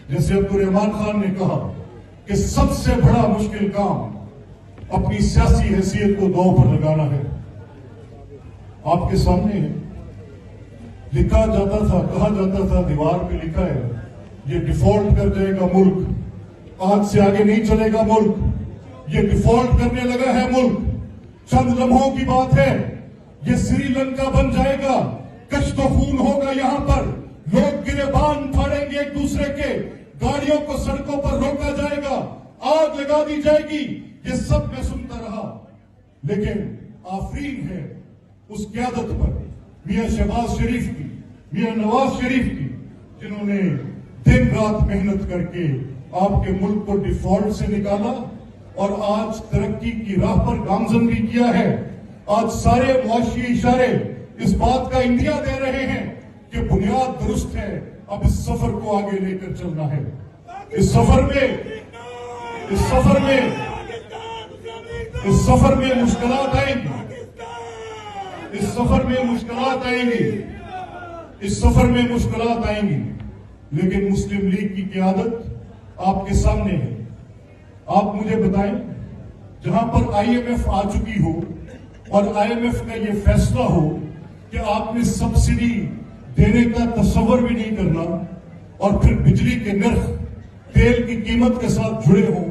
جیسے عبدالرحمان خان نے کہا کہ سب سے بڑا مشکل کام اپنی سیاسی حیثیت کو داؤ پر لگانا ہے. آپ کے سامنے ہے، لکھا جاتا تھا، کہا جاتا تھا، دیوار پہ لکھا ہے یہ ڈیفالٹ کر جائے گا ملک، آج سے آگے نہیں چلے گا ملک، یہ ڈیفالٹ کرنے لگا ہے ملک. چند لمحوں کی بات ہے، یہ سری لنکا بن جائے گا، کشت و خون ہوگا یہاں پر، لوگ گریبان پھاڑیں گے ایک دوسرے کے، گاڑیوں کو سڑکوں پر روکا جائے گا، آگ لگا دی جائے گی. یہ سب میں سنتا رہا، لیکن آفرین ہے اس قیادت پر، میاں شہباز شریف کی، میاں نواز شریف کی، جنہوں نے دن رات محنت کر کے آپ کے ملک کو ڈیفالٹ سے نکالا اور آج ترقی کی راہ پر گامزن بھی کیا ہے. آج سارے معاشی اشارے اس بات کا اندیا دے رہے ہیں کہ بنیاد درست ہے، اب اس سفر کو آگے لے کر چلنا ہے. اس سفر میں مشکلات آئیں گی، اس سفر میں مشکلات آئیں گی، لیکن مسلم لیگ کی قیادت آپ کے سامنے ہے. آپ مجھے بتائیں، جہاں پر آئی ایم ایف آ چکی ہو اور آئی ایم ایف کا یہ فیصلہ ہو کہ آپ نے سبسڈی دینے کا تصور بھی نہیں کرنا اور پھر بجلی کے نرخ تیل کی قیمت کے ساتھ جڑے ہوں،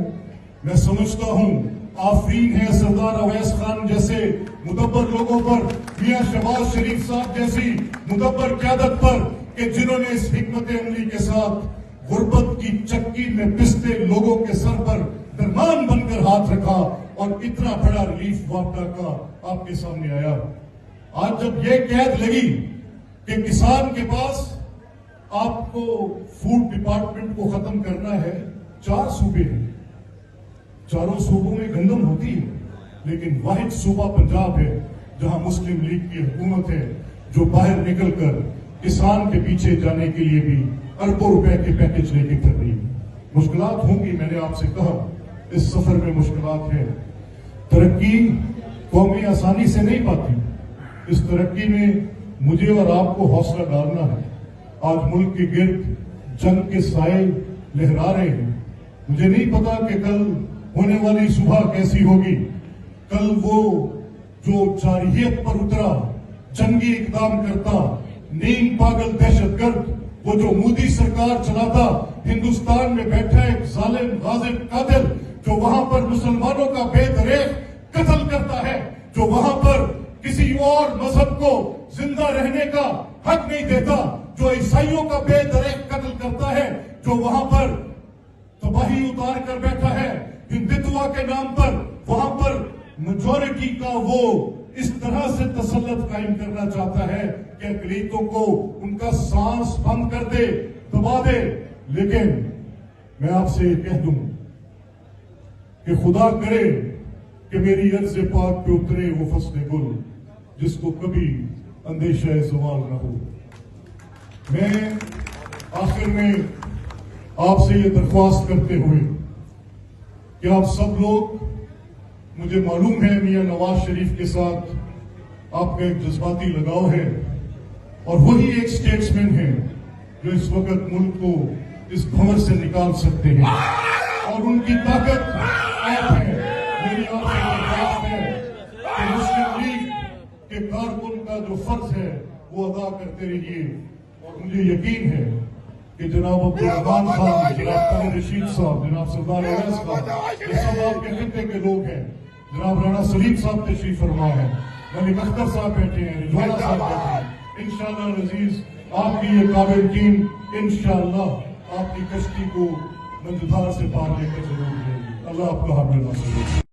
میں سمجھتا ہوں آفرین ہے سردار اویس خان جیسے مدبر لوگوں پر، میاں شہباز شریف صاحب جیسی مدبر قیادت پر، کہ جنہوں نے اس حکمت عملی کے ساتھ غربت کی چکی میں پستے لوگوں کے سر پر درمان بن کر ہاتھ رکھا اور اتنا بڑا ریلیف واپڈا کا آپ کے سامنے آیا. آج جب یہ قید لگی کہ کسان کے پاس آپ کو فوڈ ڈپارٹمنٹ کو ختم کرنا ہے، 4 صوبے ہیں، چاروں صوبوں میں گندم ہوتی ہے، لیکن واحد صوبہ پنجاب ہے جہاں مسلم لیگ کی حکومت ہے، جو باہر نکل کر کسان کے پیچھے جانے کے لیے بھی اربوں روپے کے پیکج لے کے کر رہی ہے. مشکلات ہوں گی، میں نے آپ سے کہا اس سفر میں مشکلات ہے. ترقی قومی آسانی سے نہیں پاتی، اس ترقی میں مجھے اور آپ کو حوصلہ ڈالنا ہے. آج ملک کے گرد جنگ کے سائے لہرا رہے ہیں. مجھے نہیں پتا کہ کل ہونے والی صبح کیسی ہوگی. کل وہ جو جارحیت پر اترا، جنگی اقدام کرتا، نیم پاگل دہشت گرد، وہ جو مودی سرکار چلاتا، ہندوستان میں بیٹھا ایک ظالم غاصب قاتل جو وہاں پر مسلمانوں کا بے دریغ قتل کرتا ہے، جو وہاں پر کسی اور مذہب کو زندہ رہنے کا حق نہیں دیتا، جو عیسائیوں کا بے دریغ قتل کرتا ہے، جو وہاں پر تباہی اتار کر بیٹھا ہے ہندتوا کے نام پر، وہاں پر میجورٹی کا وہ اس طرح سے تسلط قائم کرنا چاہتا ہے کہ اقلیتوں کو ان کا سانس بند کر دے، دبا دے. لیکن میں آپ سے یہ کہہ دوں کہ خدا کرے کہ میری عرض پاک پہ اترے وہ فصل گل جس کو کبھی اندیشہ زوال نہ ہو. میں آخر میں آپ سے یہ درخواست کرتے ہوئے کہ آپ سب لوگ، مجھے معلوم ہے میاں نواز شریف کے ساتھ آپ کا ایک جذباتی لگاؤ ہے، اور وہی ایک سٹیٹسمین ہے جو اس وقت ملک کو اس بھنور سے نکال سکتے ہیں، اور ان کی طاقت آپ ہے. میری آپ سے درخواست ہے کہ مسلم لیگ کے کارکن کا جو فرض ہے وہ ادا کرتے رہیے. اور مجھے یقین ہے کہ جناب عبدالرحمان خان، جناب طاہر رشید صاحب، جناب سردار اویس صاحب، یہ سب آپ کے خطے کے لوگ ہیں. جناب رانا سلیم صاحب تشریف فرما ہے، ملک اختر صاحب بیٹھے ہیں، رضوانہ صاحب بیٹھے ہیں. انشاءاللہ عزیز آپ کی یہ قابل ٹیم انشاءاللہ آپ کی کشتی کو منجدار سے پار لے کر ضرور جائے گی. اللہ آپ کا حامل ناصر.